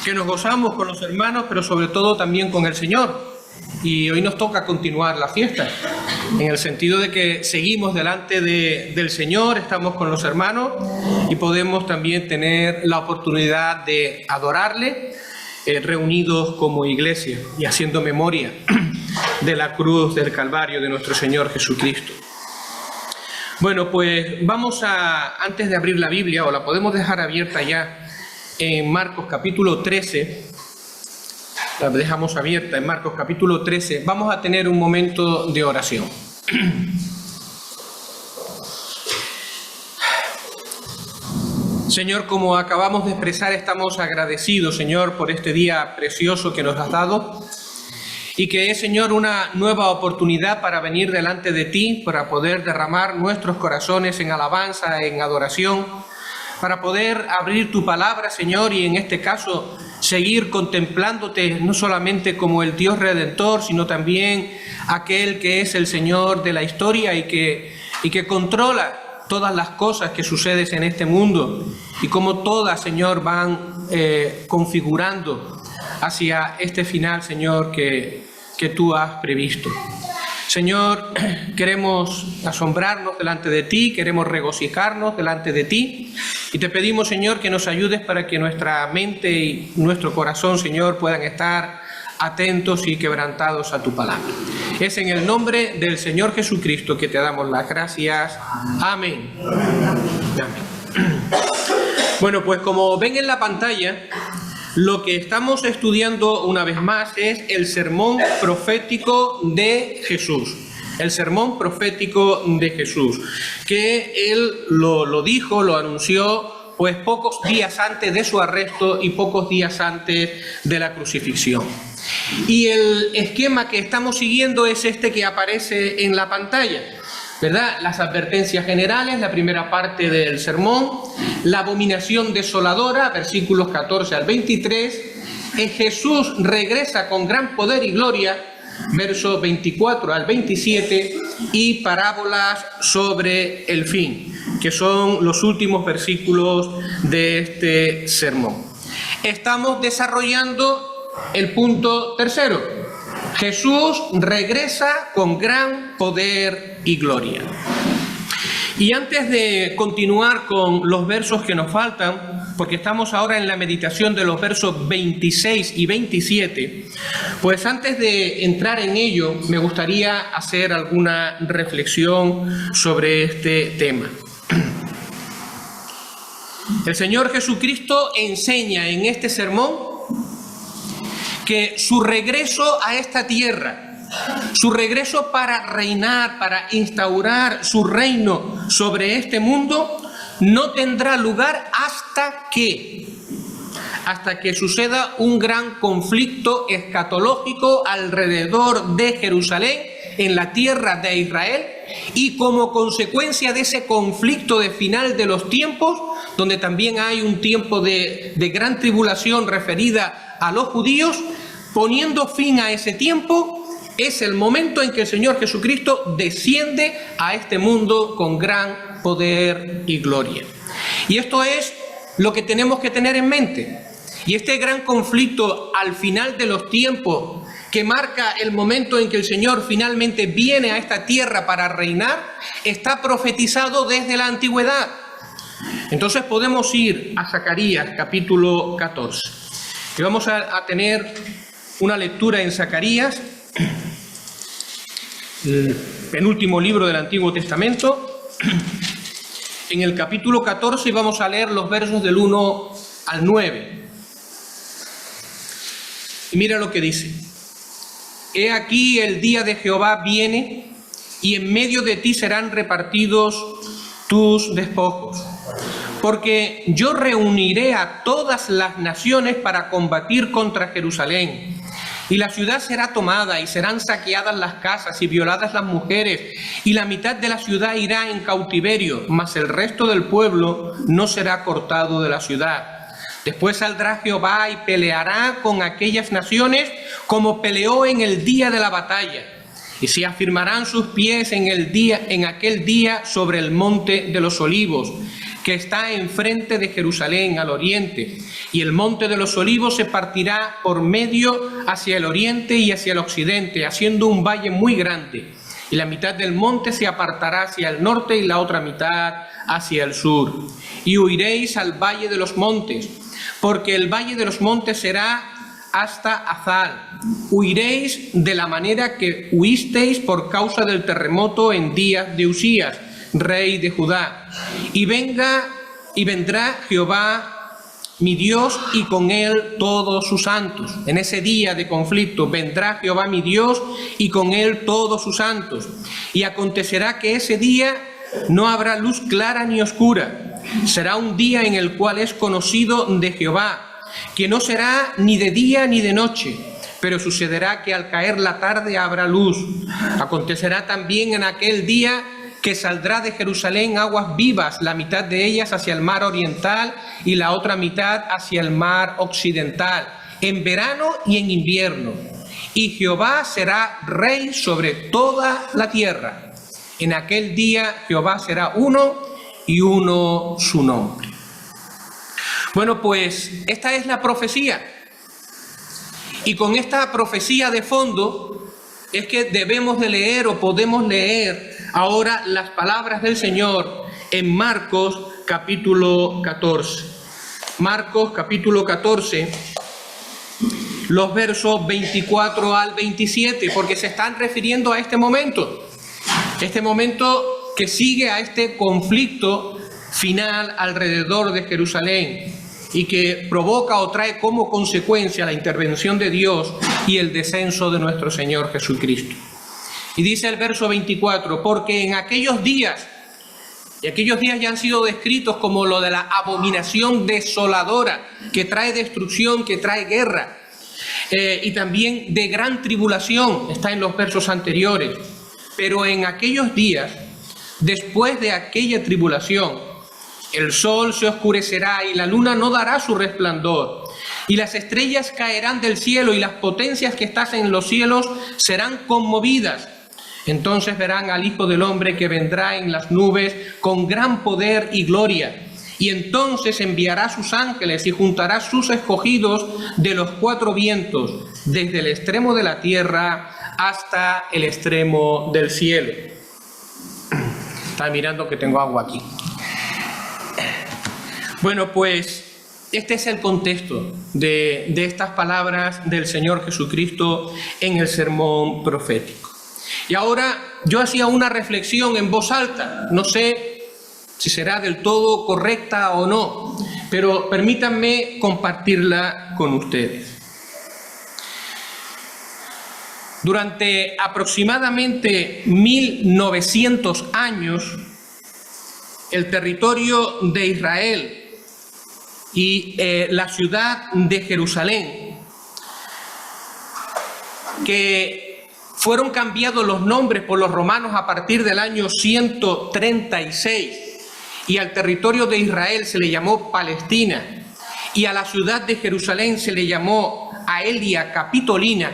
que nos gozamos con los hermanos, pero sobre todo también con el Señor. Y hoy nos toca continuar la fiesta, en el sentido de que seguimos delante del Señor, estamos con los hermanos y podemos también tener la oportunidad de adorarle reunidos como iglesia y haciendo memoria de la cruz del Calvario de nuestro Señor Jesucristo. Bueno, pues vamos antes de abrir la Biblia, o la podemos dejar abierta ya en Marcos capítulo 13, la dejamos abierta en Marcos capítulo 13, vamos a tener un momento de oración. Señor, como acabamos de expresar, estamos agradecidos, Señor, por este día precioso que nos has dado y que es, Señor, una nueva oportunidad para venir delante de ti, para poder derramar nuestros corazones en alabanza, en adoración, para poder abrir tu palabra, Señor, y en este caso seguir contemplándote no solamente como el Dios Redentor, sino también aquel que es el Señor de la historia y que controla todas las cosas que suceden en este mundo y como todas, Señor, van configurando hacia este final, Señor, que tú has previsto. Señor, queremos asombrarnos delante de ti, queremos regocijarnos delante de ti y te pedimos, Señor, que nos ayudes para que nuestra mente y nuestro corazón, Señor, puedan estar atentos y quebrantados a tu palabra. Es en el nombre del Señor Jesucristo que te damos las gracias. Amén. Amén. Bueno, pues como ven en la pantalla, lo que estamos estudiando una vez más es el sermón profético de Jesús. El sermón profético de Jesús, que él lo dijo, lo anunció, pues pocos días antes de su arresto y pocos días antes de la crucifixión. Y el esquema que estamos siguiendo es este que aparece en la pantalla, ¿verdad? Las advertencias generales, la primera parte del sermón, la abominación desoladora, versículos 14 al 23, Jesús regresa con gran poder y gloria, versos 24 al 27, y parábolas sobre el fin, que son los últimos versículos de este sermón. Estamos desarrollando el punto tercero. Jesús regresa con gran poder y gloria. Y antes de continuar con los versos que nos faltan, porque estamos ahora en la meditación de los versos 26 y 27, pues antes de entrar en ello, me gustaría hacer alguna reflexión sobre este tema. El Señor Jesucristo enseña en este sermón que su regreso a esta tierra, su regreso para reinar, para instaurar su reino sobre este mundo, no tendrá lugar hasta que suceda un gran conflicto escatológico alrededor de Jerusalén, en la tierra de Israel, y como consecuencia de ese conflicto de final de los tiempos, donde también hay un tiempo de gran tribulación referida a los judíos, poniendo fin a ese tiempo, es el momento en que el Señor Jesucristo desciende a este mundo con gran poder y gloria. Y esto es lo que tenemos que tener en mente. Y este gran conflicto al final de los tiempos, que marca el momento en que el Señor finalmente viene a esta tierra para reinar, está profetizado desde la antigüedad. Entonces podemos ir a Zacarías capítulo 14. Y vamos a tener una lectura en Zacarías, el penúltimo libro del Antiguo Testamento, en el capítulo 14, y vamos a leer los versos del 1 al 9. Y mira lo que dice: He aquí el día de Jehová viene, y en medio de ti serán repartidos tus despojos. Porque yo reuniré a todas las naciones para combatir contra Jerusalén. Y la ciudad será tomada, y serán saqueadas las casas y violadas las mujeres, y la mitad de la ciudad irá en cautiverio, mas el resto del pueblo no será cortado de la ciudad. Después saldrá Jehová y peleará con aquellas naciones como peleó en el día de la batalla, y se afirmarán sus pies en aquel día sobre el monte de los olivos. que está enfrente de Jerusalén al oriente, y el monte de los olivos se partirá por medio hacia el oriente y hacia el occidente, haciendo un valle muy grande, y la mitad del monte se apartará hacia el norte y la otra mitad hacia el sur. Y huiréis al valle de los montes, porque el valle de los montes será hasta Azal. Huiréis de la manera que huisteis por causa del terremoto en días de Usías, rey de Judá. Y vendrá Jehová mi Dios y con él todos sus santos. En ese día de conflicto vendrá Jehová mi Dios y con él todos sus santos. Y acontecerá que ese día no habrá luz clara ni oscura. Será un día en el cual es conocido de Jehová, que no será ni de día ni de noche, pero sucederá que al caer la tarde habrá luz. Acontecerá también en aquel día que saldrá de Jerusalén aguas vivas, la mitad de ellas hacia el mar oriental y la otra mitad hacia el mar occidental, en verano y en invierno. Y Jehová será rey sobre toda la tierra. En aquel día Jehová será uno y uno su nombre. Bueno, pues esta es la profecía. Y con esta profecía de fondo es que debemos de leer o podemos leer ahora las palabras del Señor en Marcos capítulo 14. Marcos capítulo 14, los versos 24 al 27, porque se están refiriendo a este momento que sigue a este conflicto final alrededor de Jerusalén y que provoca o trae como consecuencia la intervención de Dios y el descenso de nuestro Señor Jesucristo. Y dice el verso 24, porque en aquellos días, y aquellos días ya han sido descritos como lo de la abominación desoladora, que trae destrucción, que trae guerra, y también de gran tribulación, está en los versos anteriores. Pero en aquellos días, después de aquella tribulación, el sol se oscurecerá y la luna no dará su resplandor, y las estrellas caerán del cielo y las potencias que están en los cielos serán conmovidas. Entonces verán al Hijo del Hombre que vendrá en las nubes con gran poder y gloria. Y entonces enviará sus ángeles y juntará sus escogidos de los cuatro vientos, desde el extremo de la tierra hasta el extremo del cielo. Está mirando que tengo agua aquí. Bueno, pues este es el contexto de estas palabras del Señor Jesucristo en el sermón profético. Y ahora yo hacía una reflexión en voz alta, no sé si será del todo correcta o no, pero permítanme compartirla con ustedes. Durante aproximadamente 1900 años, el territorio de Israel y la ciudad de Jerusalén, que fueron cambiados los nombres por los romanos a partir del año 136, y al territorio de Israel se le llamó Palestina, y a la ciudad de Jerusalén se le llamó Aelia Capitolina.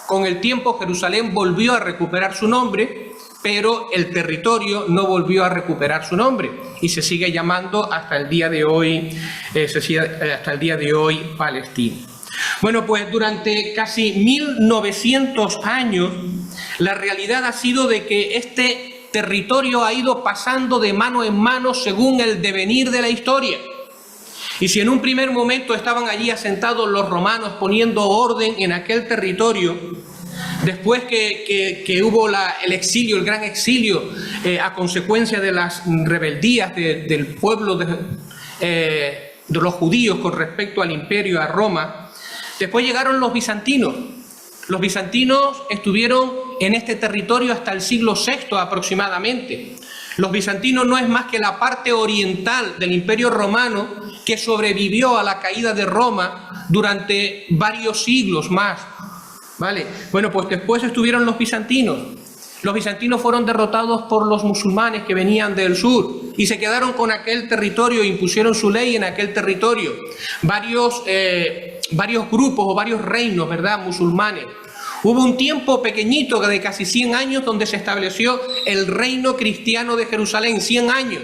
Con el tiempo Jerusalén volvió a recuperar su nombre, pero el territorio no volvió a recuperar su nombre y se sigue llamando hasta el día de hoy, Palestina. Bueno, pues durante casi 1900 años la realidad ha sido de que este territorio ha ido pasando de mano en mano según el devenir de la historia. Y si en un primer momento estaban allí asentados los romanos poniendo orden en aquel territorio, después que hubo el exilio, el gran exilio, a consecuencia de las rebeldías del pueblo de los judíos con respecto al imperio, a Roma, después llegaron los bizantinos. Los bizantinos estuvieron en este territorio hasta el siglo VI aproximadamente. Los bizantinos no es más que la parte oriental del imperio romano que sobrevivió a la caída de Roma durante varios siglos más. ¿Vale? Bueno, pues después estuvieron los bizantinos. Los bizantinos fueron derrotados por los musulmanes que venían del sur y se quedaron con aquel territorio e impusieron su ley en aquel territorio. Varios grupos o varios reinos, ¿verdad?, musulmanes. Hubo un tiempo pequeñito de casi 100 años donde se estableció el reino cristiano de Jerusalén, 100 años.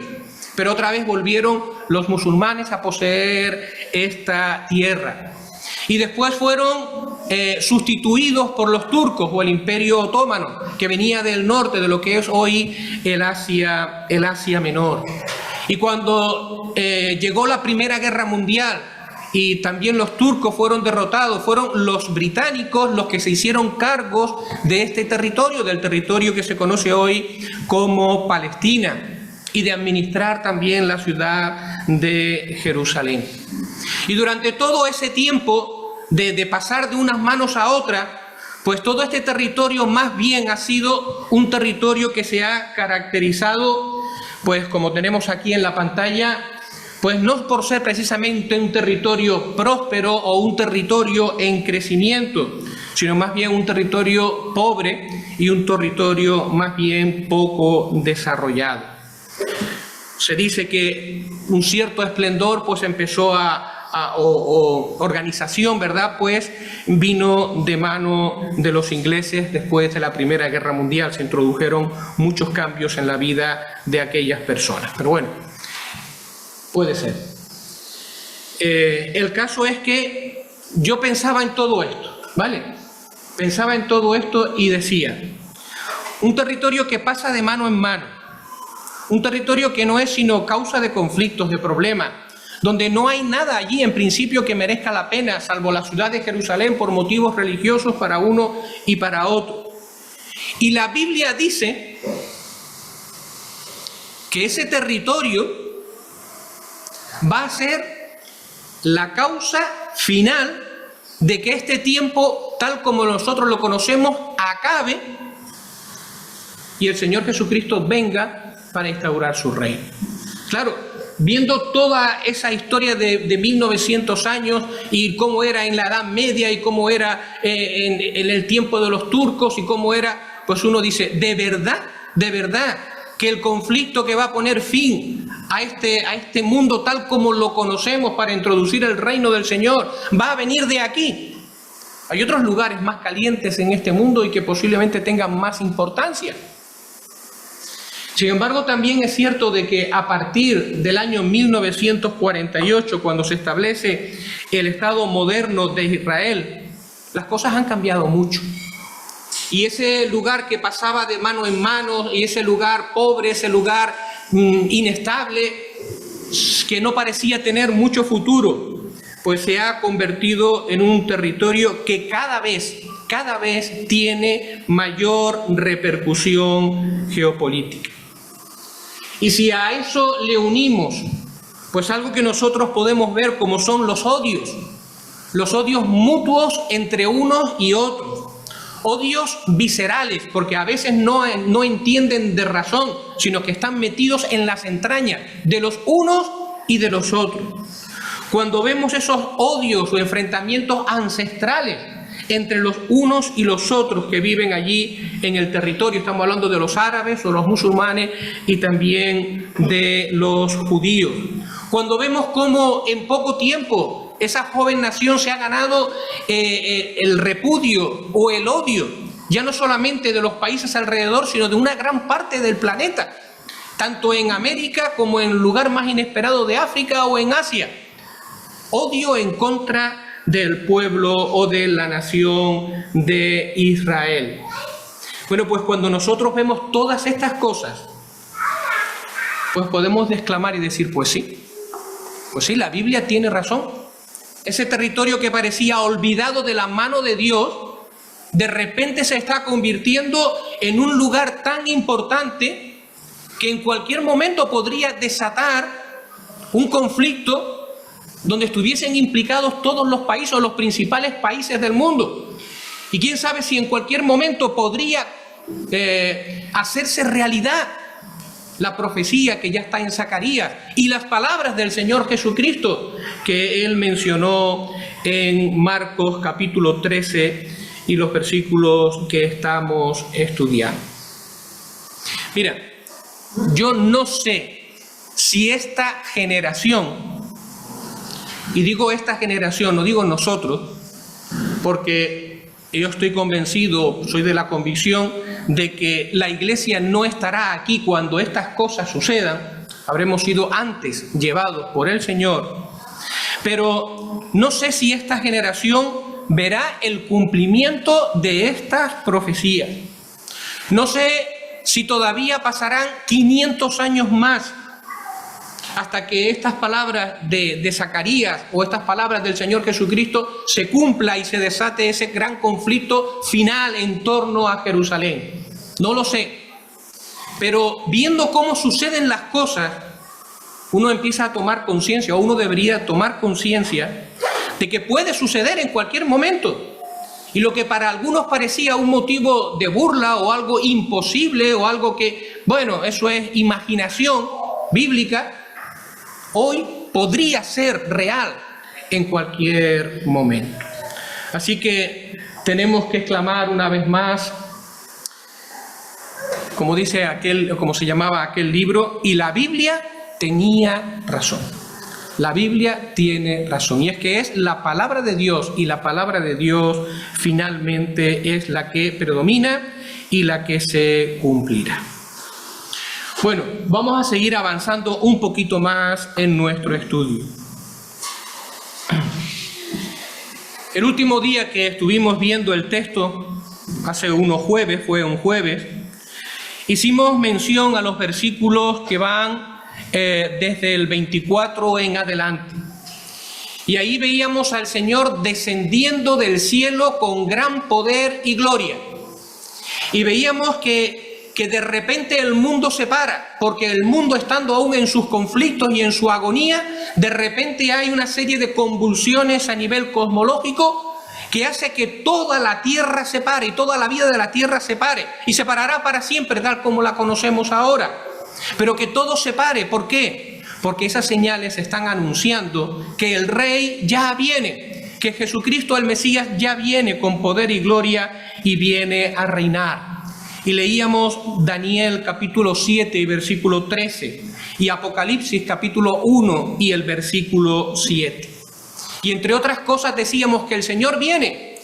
pero otra vez volvieron los musulmanes a poseer esta tierra. Y después fueron sustituidos por los turcos o el Imperio Otomano, que venía del norte, de lo que es hoy el Asia Menor. Y cuando llegó la Primera Guerra Mundial y también los turcos fueron derrotados, fueron los británicos los que se hicieron cargos de este territorio, del territorio que se conoce hoy como Palestina, y de administrar también la ciudad de Jerusalén. Y durante todo ese tiempo de pasar de unas manos a otras, pues todo este territorio más bien ha sido un territorio que se ha caracterizado, pues como tenemos aquí en la pantalla, pues no por ser precisamente un territorio próspero o un territorio en crecimiento, sino más bien un territorio pobre y un territorio más bien poco desarrollado. Se dice que un cierto esplendor pues empezó o organización, ¿verdad? Pues vino de mano de los ingleses después de la Primera Guerra Mundial. Se introdujeron muchos cambios en la vida de aquellas personas. Pero bueno, puede ser. El caso es que yo pensaba en todo esto, ¿vale? Pensaba en todo esto y decía, un territorio que pasa de mano en mano, un territorio que no es sino causa de conflictos, de problemas, donde no hay nada allí en principio que merezca la pena, salvo la ciudad de Jerusalén por motivos religiosos para uno y para otro. Y la Biblia dice que ese territorio va a ser la causa final de que este tiempo, tal como nosotros lo conocemos, acabe y el Señor Jesucristo venga para instaurar su reino. Claro, viendo toda esa historia de 1900 años y cómo era en la Edad Media y cómo era en el tiempo de los turcos y cómo era, pues uno dice, de verdad, que el conflicto que va a poner fin a este mundo tal como lo conocemos para introducir el reino del Señor va a venir de aquí. Hay otros lugares más calientes en este mundo y que posiblemente tengan más importancia. Sin embargo, también es cierto de que a partir del año 1948, cuando se establece el Estado moderno de Israel, las cosas han cambiado mucho. Y ese lugar que pasaba de mano en mano, y ese lugar pobre, ese lugar inestable, que no parecía tener mucho futuro, pues se ha convertido en un territorio que cada vez tiene mayor repercusión geopolítica. Y si a eso le unimos, pues algo que nosotros podemos ver como son los odios mutuos entre unos y otros, odios viscerales, porque a veces no entienden de razón, sino que están metidos en las entrañas de los unos y de los otros. Cuando vemos esos odios o enfrentamientos ancestrales entre los unos y los otros que viven allí en el territorio, estamos hablando de los árabes o los musulmanes y también de los judíos. Cuando vemos cómo en poco tiempo esa joven nación se ha ganado el repudio o el odio, ya no solamente de los países alrededor, sino de una gran parte del planeta, tanto en América como en el lugar más inesperado de África o en Asia. Odio en contra del pueblo o de la nación de Israel. Bueno, pues cuando nosotros vemos todas estas cosas, pues podemos exclamar y decir, pues sí, la Biblia tiene razón. Ese territorio que parecía olvidado de la mano de Dios, de repente se está convirtiendo en un lugar tan importante que en cualquier momento podría desatar un conflicto donde estuviesen implicados todos los países o los principales países del mundo. Y quién sabe si en cualquier momento podría hacerse realidad la profecía que ya está en Zacarías y las palabras del Señor Jesucristo que él mencionó en Marcos capítulo 13 y los versículos que estamos estudiando. Mira, yo no sé si esta generación, y digo esta generación, no digo nosotros, porque yo estoy convencido, soy de la convicción de que la iglesia no estará aquí cuando estas cosas sucedan, habremos sido antes llevados por el Señor, pero no sé si esta generación verá el cumplimiento de estas profecías. No sé si todavía pasarán 500 años más hasta que estas palabras de Zacarías o estas palabras del Señor Jesucristo se cumpla y se desate ese gran conflicto final en torno a Jerusalén. No lo sé, pero viendo cómo suceden las cosas, uno empieza a tomar conciencia, o uno debería tomar conciencia de que puede suceder en cualquier momento. Y lo que para algunos parecía un motivo de burla o algo imposible o algo que, bueno, eso es imaginación bíblica, hoy podría ser real en cualquier momento. Así que tenemos que exclamar una vez más, como dice como se llamaba aquel libro, y la Biblia tenía razón. La Biblia tiene razón, y es que es la palabra de Dios, y la palabra de Dios finalmente es la que predomina y la que se cumplirá. Bueno, vamos a seguir avanzando un poquito más en nuestro estudio. El último día que estuvimos viendo el texto, hace unos jueves, fue un jueves, hicimos mención a los versículos que van desde el 24 en adelante. Y ahí veíamos al Señor descendiendo del cielo con gran poder y gloria. Y veíamos que de repente el mundo se para, porque el mundo, estando aún en sus conflictos y en su agonía, de repente hay una serie de convulsiones a nivel cosmológico que hace que toda la tierra se pare y toda la vida de la tierra se pare, y se parará para siempre tal como la conocemos ahora. Pero que todo se pare, ¿por qué? Porque esas señales están anunciando que el Rey ya viene, que Jesucristo el Mesías ya viene con poder y gloria y viene a reinar. Y leíamos Daniel capítulo 7 y versículo 13 y Apocalipsis capítulo 1 y el versículo 7. Y entre otras cosas decíamos que el Señor viene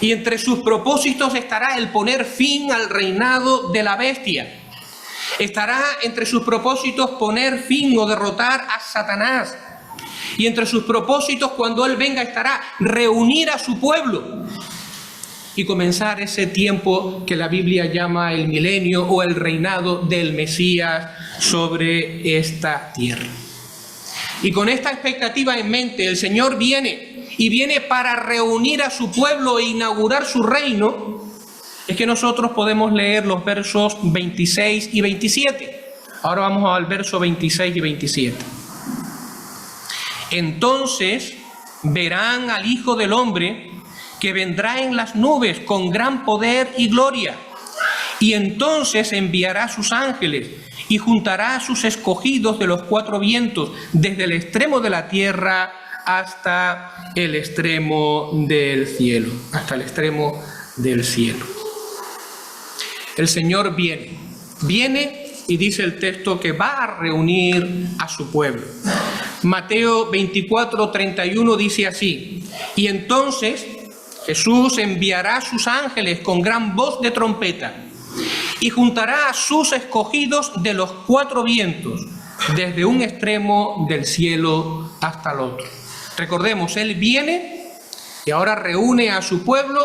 y entre sus propósitos estará el poner fin al reinado de la bestia. Estará entre sus propósitos poner fin o derrotar a Satanás. Y entre sus propósitos, cuando Él venga, estará reunir a su pueblo y comenzar ese tiempo que la Biblia llama el milenio o el reinado del Mesías sobre esta tierra. Y con esta expectativa en mente, el Señor viene y viene para reunir a su pueblo e inaugurar su reino. Es que nosotros podemos leer los versos 26 y 27. Ahora vamos al verso 26 y 27. Entonces verán al Hijo del Hombre que vendrá en las nubes con gran poder y gloria. Y entonces enviará a sus ángeles y juntará a sus escogidos de los cuatro vientos, desde el extremo de la tierra hasta el extremo del cielo. Hasta el extremo del cielo. El Señor viene y dice el texto que va a reunir a su pueblo. Mateo 24:31 dice así: y entonces Jesús enviará a sus ángeles con gran voz de trompeta y juntará a sus escogidos de los cuatro vientos, desde un extremo del cielo hasta el otro. Recordemos, Él viene y ahora reúne a su pueblo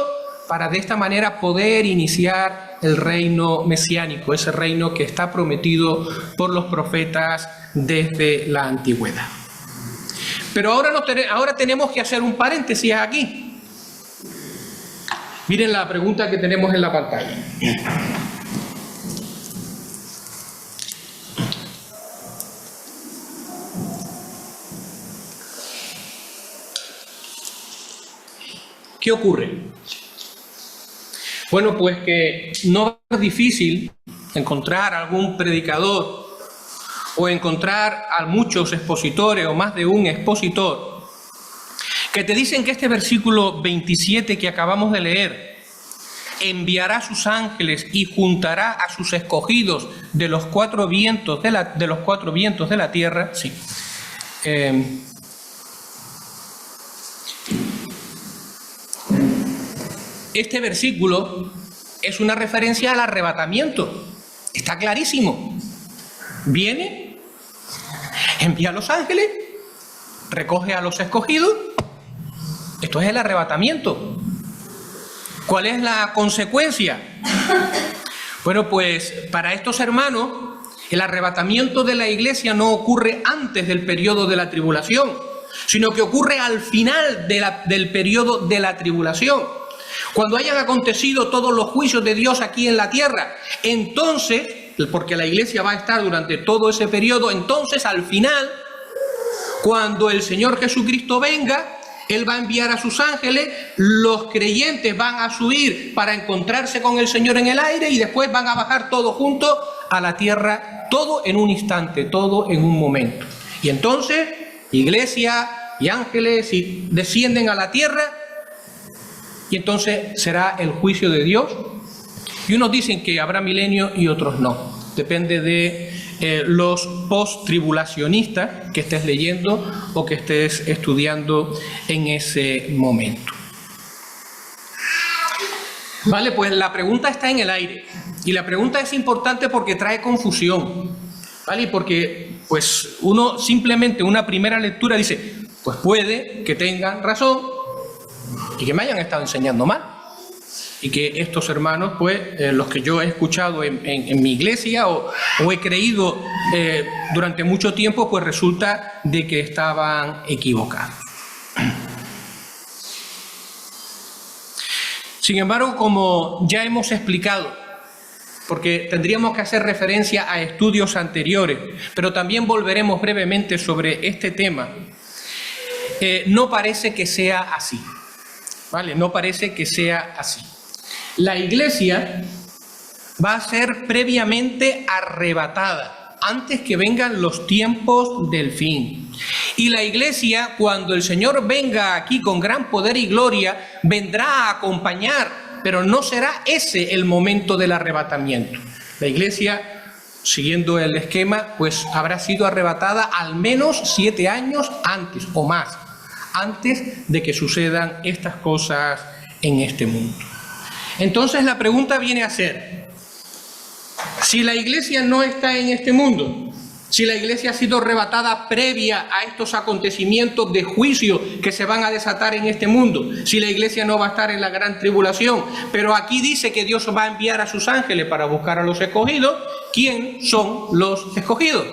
para de esta manera poder iniciar el reino mesiánico, ese reino que está prometido por los profetas desde la antigüedad. Pero ahora tenemos que hacer un paréntesis aquí. Miren la pregunta que tenemos en la pantalla. ¿Qué ocurre? Bueno, pues que no va a ser difícil encontrar algún predicador o encontrar a muchos expositores o más de un expositor que te dicen que este versículo 27 que acabamos de leer, enviará a sus ángeles y juntará a sus escogidos de los cuatro vientos de la tierra, sí. Este versículo es una referencia al arrebatamiento. Está clarísimo. Viene envía a los ángeles, recoge a los escogidos. Esto es el arrebatamiento. ¿Cuál es la consecuencia? Bueno, pues para estos hermanos, el arrebatamiento de la iglesia no ocurre antes del periodo de la tribulación, sino que ocurre al final del periodo de la tribulación. Cuando hayan acontecido todos los juicios de Dios aquí en la tierra, entonces, porque la iglesia va a estar durante todo ese periodo, entonces al final, cuando el Señor Jesucristo venga, Él va a enviar a sus ángeles, los creyentes van a subir para encontrarse con el Señor en el aire y después van a bajar todos juntos a la tierra, todo en un instante, todo en un momento. Y entonces, iglesia y ángeles descienden a la tierra y entonces será el juicio de Dios. Y unos dicen que habrá milenio y otros no. Depende de los post-tribulacionistas que estés leyendo o que estés estudiando en ese momento. Vale, pues la pregunta está en el aire. Y la pregunta es importante porque trae confusión. ¿Vale? Y porque pues uno simplemente una primera lectura dice, pues puede que tengan razón y que me hayan estado enseñando mal. Y que estos hermanos, pues, los que yo he escuchado en mi iglesia o he creído durante mucho tiempo, pues resulta de que estaban equivocados. Sin embargo, como ya hemos explicado, porque tendríamos que hacer referencia a estudios anteriores, pero también volveremos brevemente sobre este tema, no parece que sea así, ¿vale? No parece que sea así. La iglesia va a ser previamente arrebatada antes que vengan los tiempos del fin. Y la iglesia, cuando el Señor venga aquí con gran poder y gloria, vendrá a acompañar, pero no será ese el momento del arrebatamiento. La iglesia, siguiendo el esquema, pues habrá sido arrebatada al menos 7 años antes o más, antes de que sucedan estas cosas en este mundo. Entonces la pregunta viene a ser, si la iglesia no está en este mundo, si la iglesia ha sido arrebatada previa a estos acontecimientos de juicio que se van a desatar en este mundo, si la iglesia no va a estar en la gran tribulación, pero aquí dice que Dios va a enviar a sus ángeles para buscar a los escogidos, ¿quién son los escogidos?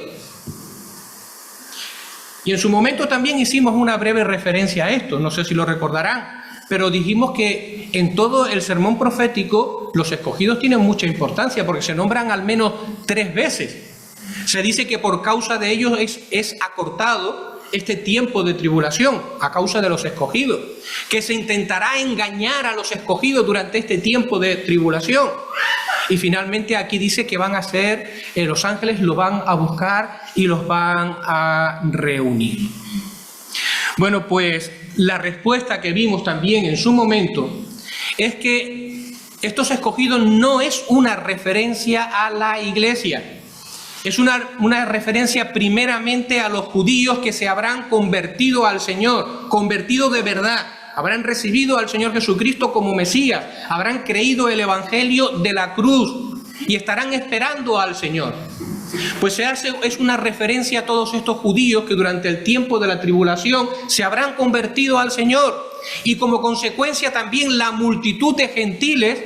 Y en su momento también hicimos una breve referencia a esto, no sé si lo recordarán, pero dijimos que en todo el sermón profético los escogidos tienen mucha importancia porque se nombran al menos 3 veces. Se dice que por causa de ellos es acortado este tiempo de tribulación, a causa de los escogidos, que se intentará engañar a los escogidos durante este tiempo de tribulación. Y finalmente aquí dice que van a ser, los ángeles los van a buscar y los van a reunir. Bueno, pues la respuesta que vimos también en su momento es que estos escogidos no es una referencia a la iglesia, es una referencia primeramente a los judíos que se habrán convertido al Señor, convertido de verdad, habrán recibido al Señor Jesucristo como Mesías, habrán creído el Evangelio de la cruz y estarán esperando al Señor. Pues es una referencia a todos estos judíos que durante el tiempo de la tribulación se habrán convertido al Señor y como consecuencia también la multitud de gentiles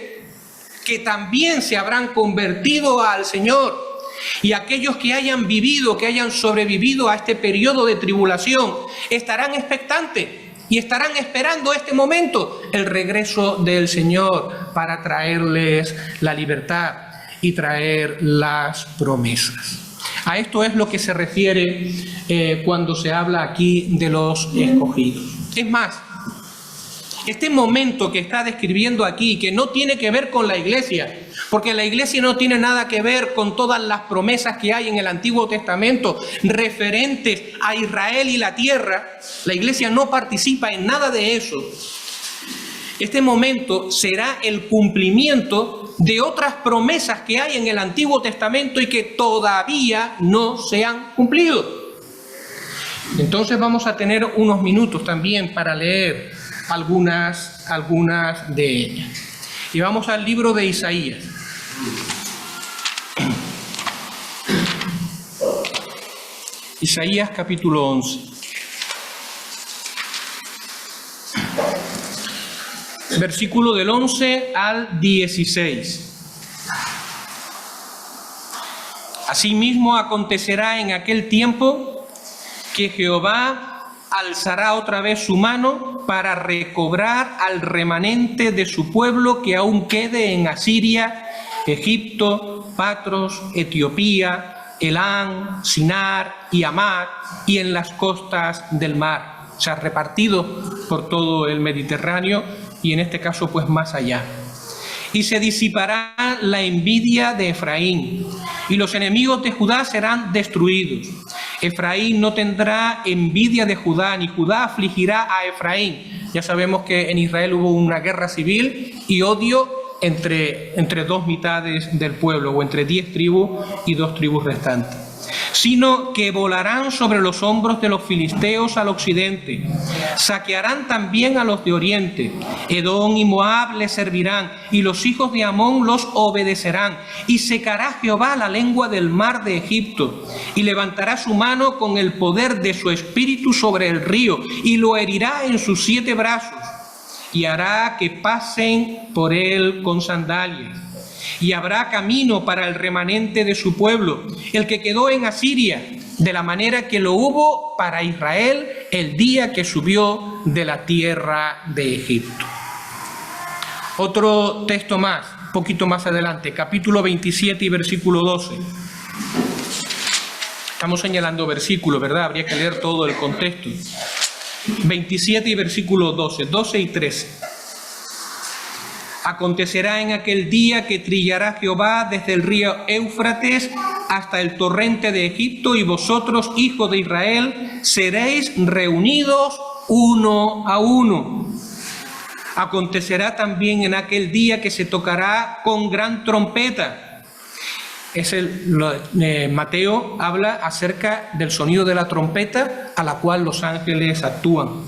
que también se habrán convertido al Señor y aquellos que hayan vivido, que hayan sobrevivido a este periodo de tribulación estarán expectantes y estarán esperando este momento, el regreso del Señor para traerles la libertad y traer las promesas. A esto es lo que se refiere cuando se habla aquí de los escogidos. Es más, este momento que está describiendo aquí, que no tiene que ver con la iglesia, porque la iglesia no tiene nada que ver con todas las promesas que hay en el Antiguo Testamento referentes a Israel y la tierra, la iglesia no participa en nada de eso. Este momento será el cumplimiento de otras promesas que hay en el Antiguo Testamento y que todavía no se han cumplido. Entonces vamos a tener unos minutos también para leer algunas de ellas. Y vamos al libro de Isaías capítulo 11. Versículo del 11 al 16. Asimismo acontecerá en aquel tiempo que Jehová alzará otra vez su mano para recobrar al remanente de su pueblo que aún quede en Asiria, Egipto, Patros, Etiopía, Elán, Sinar y Hamat, y en las costas del mar. O sea, repartido por todo el Mediterráneo y en este caso pues más allá. Y se disipará la envidia de Efraín, y los enemigos de Judá serán destruidos. Efraín no tendrá envidia de Judá, ni Judá afligirá a Efraín. Ya sabemos que en Israel hubo una guerra civil y odio entre dos mitades del pueblo, o entre 10 tribus y 2 tribus restantes. Sino que volarán sobre los hombros de los filisteos al occidente. Saquearán también a los de oriente. Edom y Moab les servirán, y los hijos de Amón los obedecerán. Y secará Jehová la lengua del mar de Egipto, y levantará su mano con el poder de su espíritu sobre el río, y lo herirá en sus 7 brazos, y hará que pasen por él con sandalias. Y habrá camino para el remanente de su pueblo, el que quedó en Asiria, de la manera que lo hubo para Israel el día que subió de la tierra de Egipto. Otro texto más, un poquito más adelante, capítulo 27 y versículo 12. Estamos señalando versículos, ¿verdad? Habría que leer todo el contexto. 27 y versículo 12 y 13. Acontecerá en aquel día que trillará Jehová desde el río Éufrates hasta el torrente de Egipto, y vosotros, hijos de Israel, seréis reunidos uno a uno. Acontecerá también en aquel día que se tocará con gran trompeta. Mateo habla acerca del sonido de la trompeta a la cual los ángeles actúan.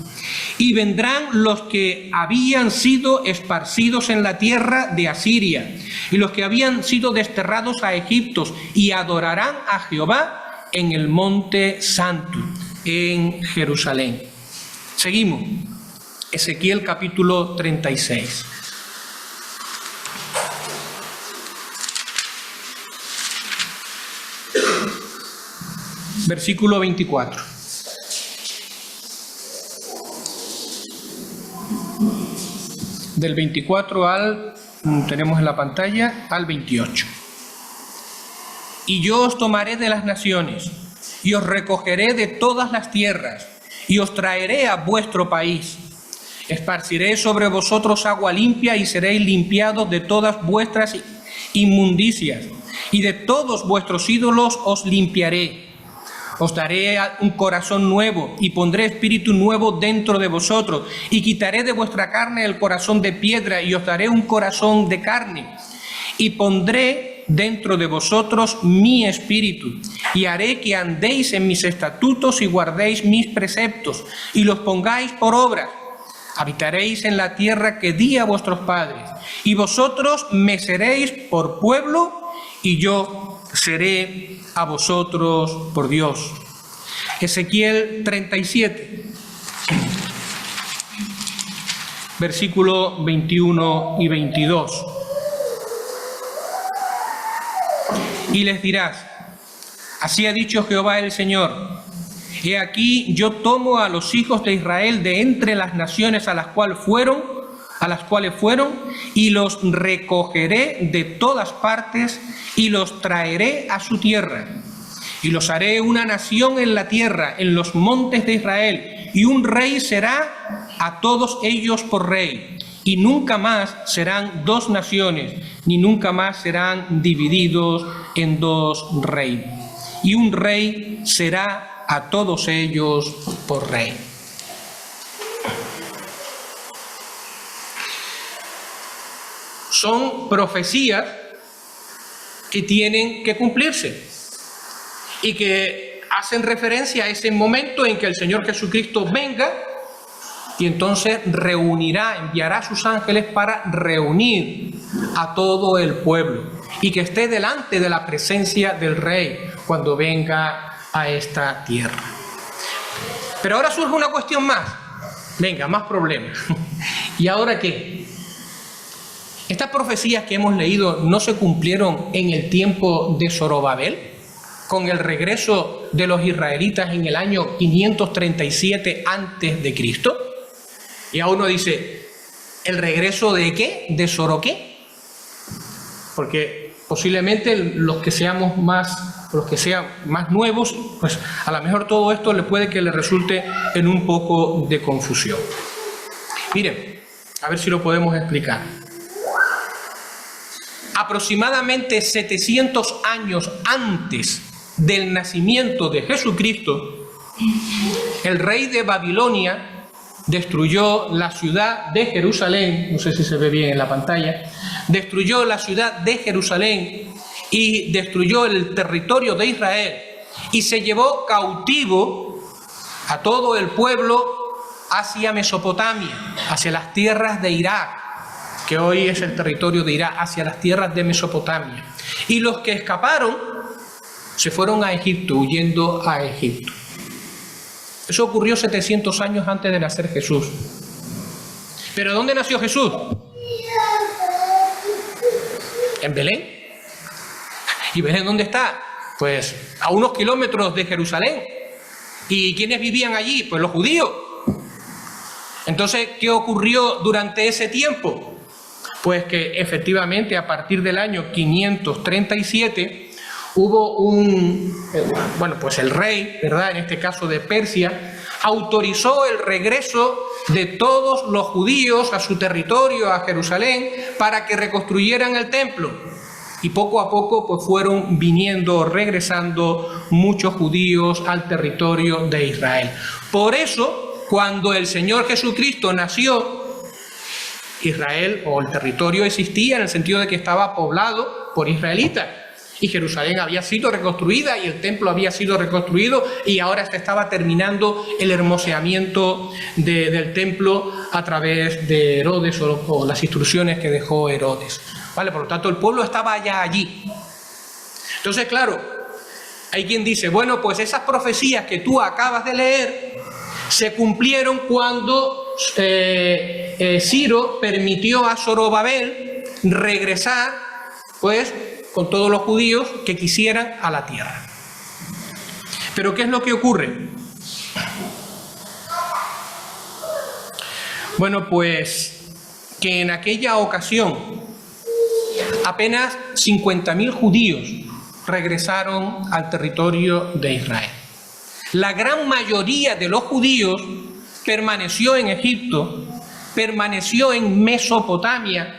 Y vendrán los que habían sido esparcidos en la tierra de Asiria, y los que habían sido desterrados a Egipto, y adorarán a Jehová en el monte santo, en Jerusalén. Seguimos. Ezequiel capítulo 36. Versículo 24. Del 24 al, tenemos en la pantalla, al 28. Y yo os tomaré de las naciones, y os recogeré de todas las tierras, y os traeré a vuestro país. Esparciré sobre vosotros agua limpia, y seréis limpiados de todas vuestras inmundicias, y de todos vuestros ídolos os limpiaré. Os daré un corazón nuevo, y pondré espíritu nuevo dentro de vosotros, y quitaré de vuestra carne el corazón de piedra, y os daré un corazón de carne, y pondré dentro de vosotros mi espíritu, y haré que andéis en mis estatutos y guardéis mis preceptos, y los pongáis por obra. Habitaréis en la tierra que di a vuestros padres, y vosotros me seréis por pueblo, y yo seré a vosotros por Dios. Ezequiel 37, versículo 21 y 22. Y les dirás: así ha dicho Jehová el Señor, he aquí yo tomo a los hijos de Israel de entre las naciones a las cuales fueron, y los recogeré de todas partes, y los traeré a su tierra, y los haré una nación en la tierra, en los montes de Israel, y un rey será a todos ellos por rey, y nunca más serán 2 naciones, ni nunca más serán divididos en 2 reinos, y un rey será a todos ellos por rey. Son profecías que tienen que cumplirse y que hacen referencia a ese momento en que el Señor Jesucristo venga y entonces enviará a sus ángeles para reunir a todo el pueblo y que esté delante de la presencia del Rey cuando venga a esta tierra. Pero ahora surge una cuestión más. Venga, más problemas. ¿Y ahora qué? ¿Estas profecías que hemos leído no se cumplieron en el tiempo de Zorobabel, con el regreso de los israelitas en el año 537 a.C.? Y a uno dice, ¿el regreso de qué? ¿De Zoro qué? Porque posiblemente los que sean más nuevos, pues a lo mejor todo esto puede que le resulte en un poco de confusión. Miren, a ver si lo podemos explicar. Aproximadamente 700 años antes del nacimiento de Jesucristo, el rey de Babilonia destruyó la ciudad de Jerusalén, no sé si se ve bien en la pantalla, destruyó la ciudad de Jerusalén y destruyó el territorio de Israel y se llevó cautivo a todo el pueblo hacia Mesopotamia, hacia las tierras de Irak, que hoy es el territorio de Irak, hacia las tierras de Mesopotamia. Y los que escaparon se fueron a Egipto, huyendo a Egipto. Eso ocurrió 700 años antes de nacer Jesús. ¿Pero dónde nació Jesús? En Belén. ¿Y Belén dónde está? Pues a unos kilómetros de Jerusalén. ¿Y quiénes vivían allí? Pues los judíos. Entonces, ¿qué ocurrió durante ese tiempo? Pues que efectivamente a partir del año 537 hubo el rey, ¿verdad?, en este caso de Persia, autorizó el regreso de todos los judíos a su territorio, a Jerusalén, para que reconstruyeran el templo. Y poco a poco pues fueron regresando muchos judíos al territorio de Israel. Por eso, cuando el Señor Jesucristo nació, Israel o el territorio existía en el sentido de que estaba poblado por israelitas. Y Jerusalén había sido reconstruida y el templo había sido reconstruido y ahora se estaba terminando el hermoseamiento del templo a través de Herodes o las instrucciones que dejó Herodes. ¿Vale? Por lo tanto, el pueblo estaba ya allí. Entonces, claro, hay quien dice, bueno, pues esas profecías que tú acabas de leer se cumplieron cuando Ciro permitió a Zorobabel regresar, pues, con todos los judíos que quisieran a la tierra. Pero ¿qué es lo que ocurre? Bueno, pues que en aquella ocasión apenas 50.000 judíos regresaron al territorio de Israel. La gran mayoría de los judíos permaneció en Egipto, permaneció en Mesopotamia,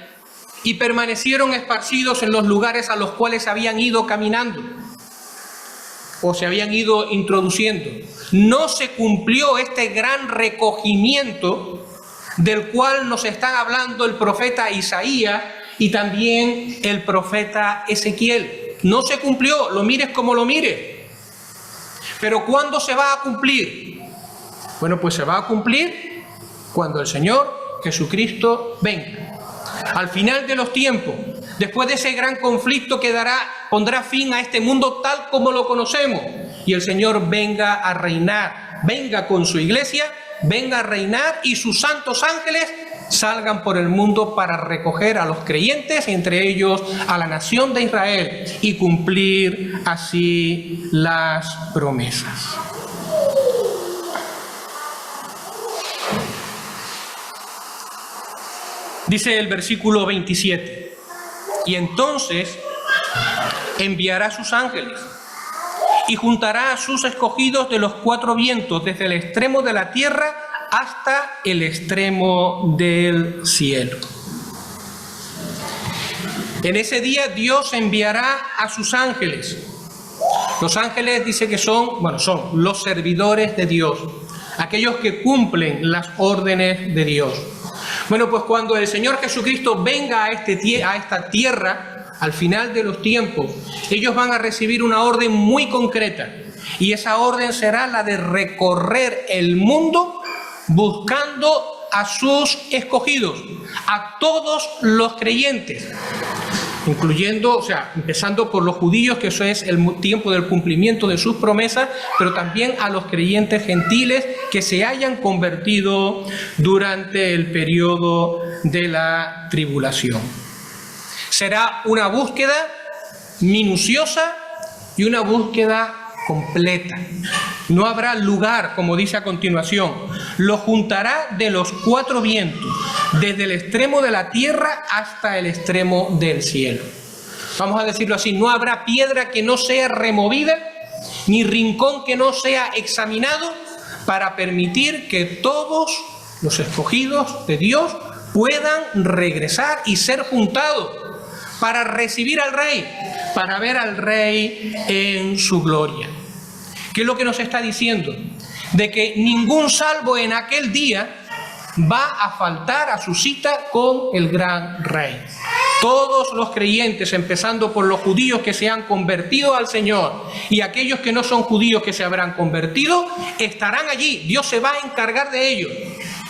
y permanecieron esparcidos en los lugares a los cuales se habían ido caminando o se habían ido introduciendo. No se cumplió este gran recogimiento del cual nos están hablando el profeta Isaías y también el profeta Ezequiel. No se cumplió, lo mires como lo mires. Pero ¿cuándo se va a cumplir? Bueno, pues se va a cumplir cuando el Señor Jesucristo venga. Al final de los tiempos, después de ese gran conflicto que pondrá fin a este mundo tal como lo conocemos, y el Señor venga a reinar, venga con su iglesia, venga a reinar y sus santos ángeles salgan por el mundo para recoger a los creyentes, entre ellos a la nación de Israel, y cumplir así las promesas. Dice el versículo 27, y entonces enviará a sus ángeles y juntará a sus escogidos de los cuatro vientos, desde el extremo de la tierra hasta el extremo del cielo. En ese día Dios enviará a sus ángeles. Los ángeles dice que son los servidores de Dios, aquellos que cumplen las órdenes de Dios. Bueno, pues cuando el Señor Jesucristo venga a esta tierra, al final de los tiempos, ellos van a recibir una orden muy concreta. Y esa orden será la de recorrer el mundo buscando a sus escogidos, a todos los creyentes. incluyendo, o sea, empezando por los judíos, que eso es el tiempo del cumplimiento de sus promesas, pero también a los creyentes gentiles que se hayan convertido durante el periodo de la tribulación. Será una búsqueda minuciosa y una búsqueda completa. No habrá lugar, como dice a continuación, lo juntará de los cuatro vientos, desde el extremo de la tierra hasta el extremo del cielo. Vamos a decirlo así, no habrá piedra que no sea removida, ni rincón que no sea examinado, para permitir que todos los escogidos de Dios puedan regresar y ser juntados para recibir al Rey, para ver al Rey en su gloria. ¿Qué es lo que nos está diciendo? De que ningún salvo en aquel día va a faltar a su cita con el gran Rey. Todos los creyentes, empezando por los judíos que se han convertido al Señor y aquellos que no son judíos que se habrán convertido, estarán allí. Dios se va a encargar de ellos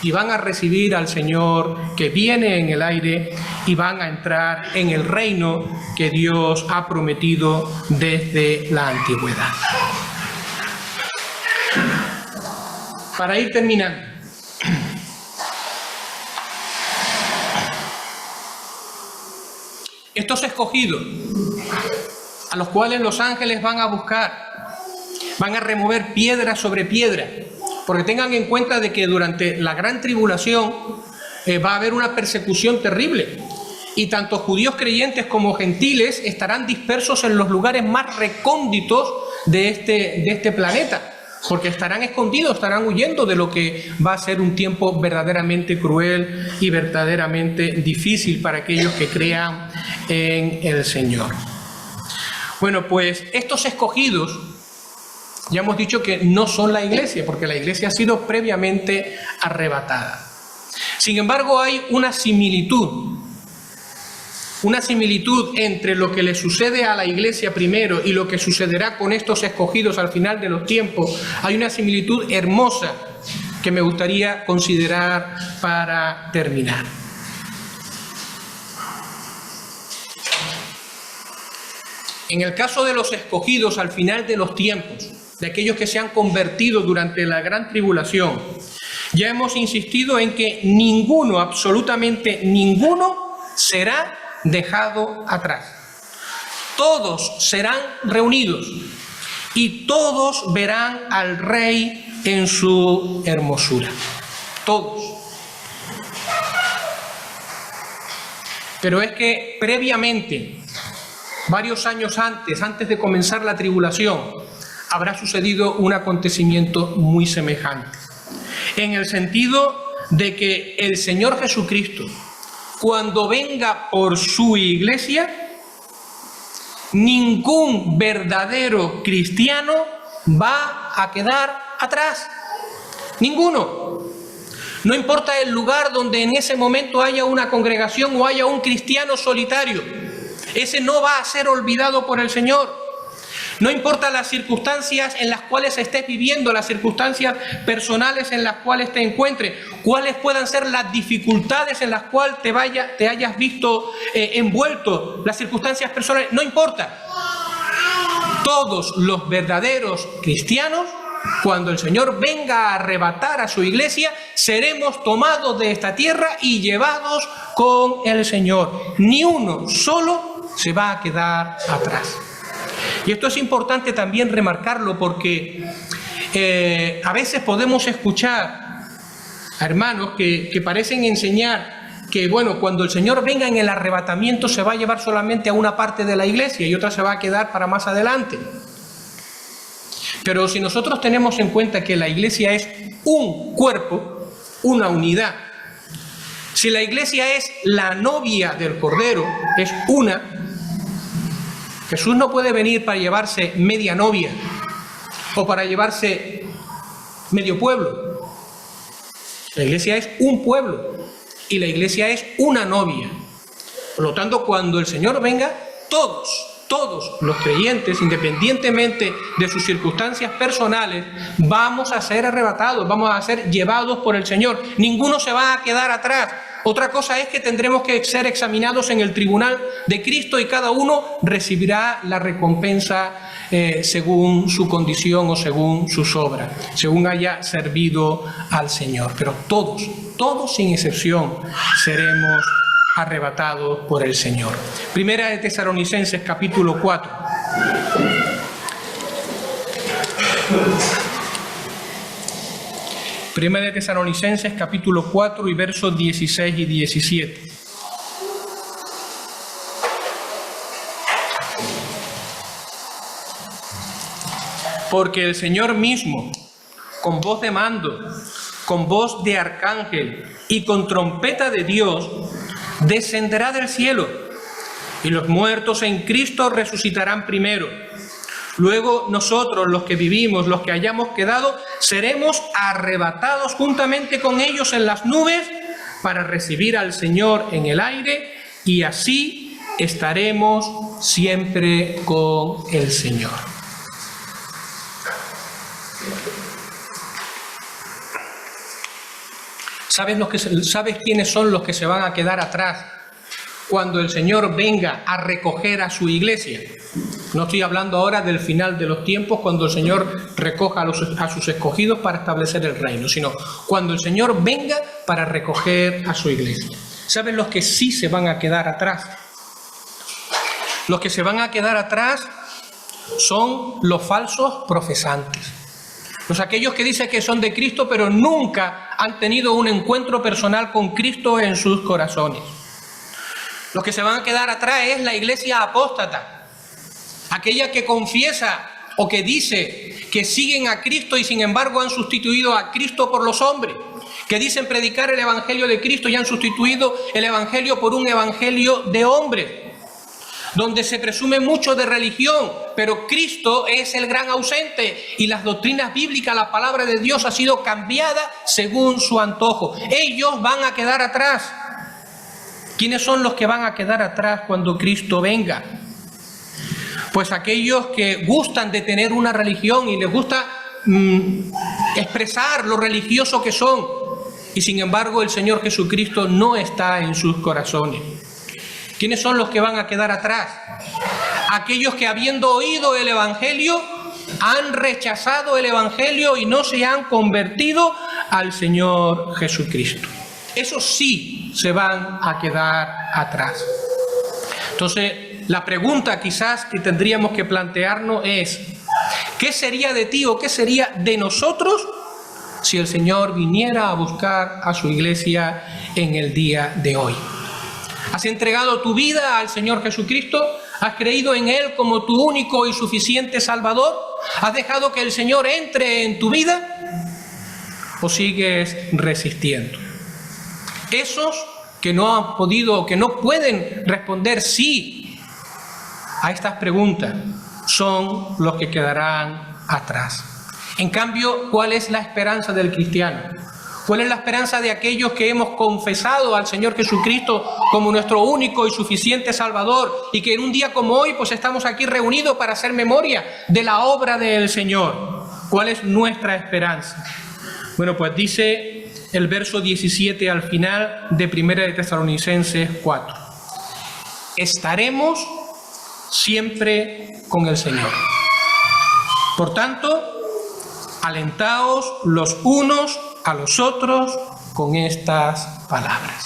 y van a recibir al Señor que viene en el aire y van a entrar en el reino que Dios ha prometido desde la antigüedad. Para ir terminando, estos escogidos, a los cuales los ángeles van a buscar, van a remover piedra sobre piedra, porque tengan en cuenta de que durante la gran tribulación va a haber una persecución terrible, y tanto judíos creyentes como gentiles estarán dispersos en los lugares más recónditos de este planeta, porque estarán escondidos, estarán huyendo de lo que va a ser un tiempo verdaderamente cruel y verdaderamente difícil para aquellos que crean en el Señor. Bueno, pues estos escogidos, ya hemos dicho que no son la iglesia, porque la iglesia ha sido previamente arrebatada. Sin embargo, hay una similitud entre lo que le sucede a la iglesia primero y lo que sucederá con estos escogidos al final de los tiempos. Hay una similitud hermosa que me gustaría considerar para terminar. En el caso de los escogidos al final de los tiempos, de aquellos que se han convertido durante la gran tribulación, ya hemos insistido en que ninguno, absolutamente ninguno, será dejado atrás. Todos serán reunidos y todos verán al Rey en su hermosura. Todos. Pero es que previamente, varios años antes de comenzar la tribulación, habrá sucedido un acontecimiento muy semejante, en el sentido de que el Señor Jesucristo, cuando venga por su iglesia, ningún verdadero cristiano va a quedar atrás. Ninguno. No importa el lugar donde en ese momento haya una congregación o haya un cristiano solitario, ese no va a ser olvidado por el Señor. No importa las circunstancias en las cuales estés viviendo, las circunstancias personales en las cuales te encuentres, cuáles puedan ser las dificultades en las cuales te hayas visto envuelto, las circunstancias personales, no importa. Todos los verdaderos cristianos, cuando el Señor venga a arrebatar a su iglesia, seremos tomados de esta tierra y llevados con el Señor. Ni uno solo se va a quedar atrás. Y esto es importante también remarcarlo, porque a veces podemos escuchar a hermanos que parecen enseñar que, bueno, cuando el Señor venga en el arrebatamiento se va a llevar solamente a una parte de la iglesia y otra se va a quedar para más adelante. Pero si nosotros tenemos en cuenta que la iglesia es un cuerpo, una unidad, si la iglesia es la novia del Cordero, es una, Jesús no puede venir para llevarse media novia o para llevarse medio pueblo. La iglesia es un pueblo y la iglesia es una novia. Por lo tanto, cuando el Señor venga, todos los creyentes, independientemente de sus circunstancias personales, vamos a ser arrebatados, vamos a ser llevados por el Señor. Ninguno se va a quedar atrás. Otra cosa es que tendremos que ser examinados en el tribunal de Cristo y cada uno recibirá la recompensa según su condición o según sus obras, según haya servido al Señor. Pero todos sin excepción seremos arrebatados por el Señor. Primera de Tesalonicenses capítulo 4. Primera de Tesalonicenses capítulo 4 y versos 16 y 17. Porque el Señor mismo, con voz de mando, con voz de arcángel y con trompeta de Dios, descenderá del cielo, y los muertos en Cristo resucitarán primero. Luego nosotros, los que vivimos, los que hayamos quedado, seremos arrebatados juntamente con ellos en las nubes para recibir al Señor en el aire, y así estaremos siempre con el Señor. ¿Sabes quiénes son los que se van a quedar atrás cuando el Señor venga a recoger a su iglesia? No estoy hablando ahora del final de los tiempos, cuando el Señor recoja a sus escogidos para establecer el reino, sino cuando el Señor venga para recoger a su iglesia. ¿Saben los que sí se van a quedar atrás? Los que se van a quedar atrás son los falsos profesantes. Aquellos que dicen que son de Cristo, pero nunca han tenido un encuentro personal con Cristo en sus corazones. Los que se van a quedar atrás es la iglesia apóstata, aquella que confiesa o que dice que siguen a Cristo y sin embargo han sustituido a Cristo por los hombres, que dicen predicar el evangelio de Cristo y han sustituido el evangelio por un evangelio de hombres, donde se presume mucho de religión, pero Cristo es el gran ausente y las doctrinas bíblicas, la palabra de Dios ha sido cambiada según su antojo. Ellos van a quedar atrás. ¿Quiénes son los que van a quedar atrás cuando Cristo venga? Pues aquellos que gustan de tener una religión y les gusta expresar lo religioso que son, y sin embargo el Señor Jesucristo no está en sus corazones. ¿Quiénes son los que van a quedar atrás? Aquellos que, habiendo oído el evangelio, han rechazado el evangelio y no se han convertido al Señor Jesucristo. Esos sí se van a quedar atrás. Entonces, la pregunta quizás que tendríamos que plantearnos es: ¿qué sería de ti o qué sería de nosotros si el Señor viniera a buscar a su iglesia en el día de hoy? ¿Has entregado tu vida al Señor Jesucristo? ¿Has creído en Él como tu único y suficiente Salvador? ¿Has dejado que el Señor entre en tu vida? ¿O sigues resistiendo? Esos que no han podido, que no pueden responder sí a estas preguntas, son los que quedarán atrás. En cambio, ¿cuál es la esperanza del cristiano? ¿Cuál es la esperanza de aquellos que hemos confesado al Señor Jesucristo como nuestro único y suficiente Salvador y que en un día como hoy pues estamos aquí reunidos para hacer memoria de la obra del Señor? ¿Cuál es nuestra esperanza? Bueno, pues dice el verso 17 al final de Primera de Tesalonicenses 4. Estaremos siempre con el Señor. Por tanto, alentaos los unos a los otros con estas palabras.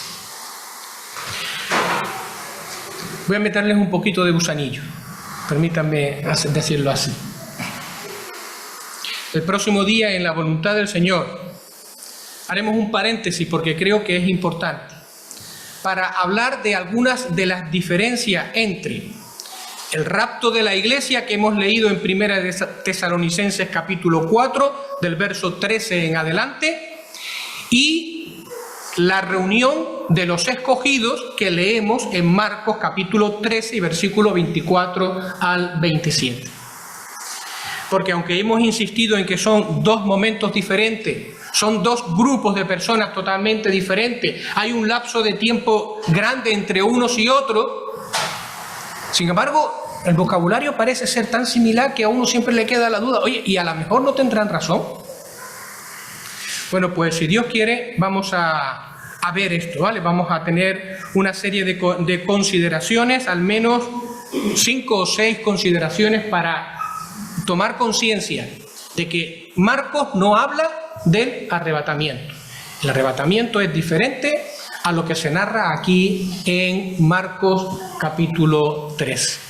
Voy a meterles un poquito de gusanillo, permítanme decirlo así. El próximo día, en la voluntad del Señor, haremos un paréntesis porque creo que es importante para hablar de algunas de las diferencias entre el rapto de la iglesia que hemos leído en Primera de Tesalonicenses capítulo 4, del verso 13 en adelante, y la reunión de los escogidos que leemos en Marcos capítulo 13 y versículo 24 al 27. Porque aunque hemos insistido en que son dos momentos diferentes, son dos grupos de personas totalmente diferentes, hay un lapso de tiempo grande entre unos y otros, sin embargo, el vocabulario parece ser tan similar que a uno siempre le queda la duda, oye, ¿y a lo mejor no tendrán razón? Bueno, pues si Dios quiere, vamos a a ver esto, ¿vale? Vamos a tener una serie de consideraciones, al menos 5 o 6 consideraciones para tomar conciencia de que Marcos no habla del arrebatamiento. El arrebatamiento es diferente a lo que se narra aquí en Marcos capítulo 3.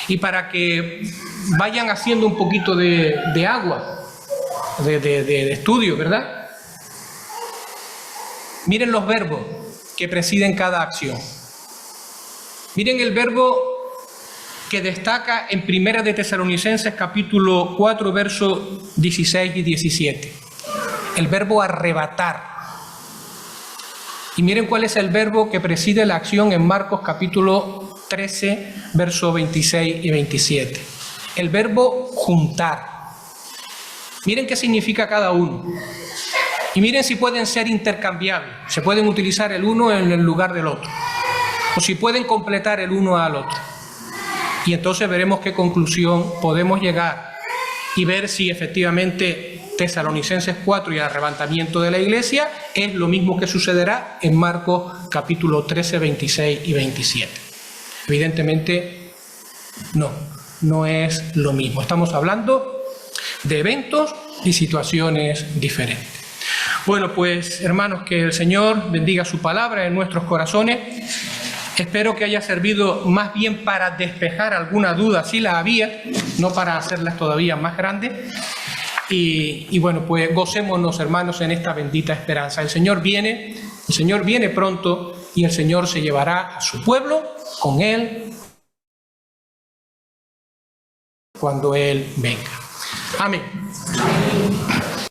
Y para que vayan haciendo un poquito de agua, de estudio, ¿verdad? Miren los verbos que presiden cada acción. Miren el verbo que destaca en Primera de Tesalonicenses capítulo 4, versos 16 y 17. El verbo arrebatar. Y miren cuál es el verbo que preside la acción en Marcos capítulo 13, versos 26 y 27. El verbo juntar. Miren qué significa cada uno. Y miren si pueden ser intercambiables. Se pueden utilizar el uno en el lugar del otro. O si pueden completar el uno al otro. Y entonces veremos qué conclusión podemos llegar y ver si efectivamente Tesalonicenses 4 y el arrebatamiento de la iglesia es lo mismo que sucederá en Marcos capítulo 13, 26 y 27. Evidentemente no es lo mismo. Estamos hablando de eventos y situaciones diferentes. Bueno, pues hermanos, que el Señor bendiga su palabra en nuestros corazones. Espero que haya servido más bien para despejar alguna duda, si la había, no para hacerlas todavía más grandes. Y bueno, pues gocémonos, hermanos, en esta bendita esperanza. El Señor viene pronto y el Señor se llevará a su pueblo con Él cuando Él venga. Amén.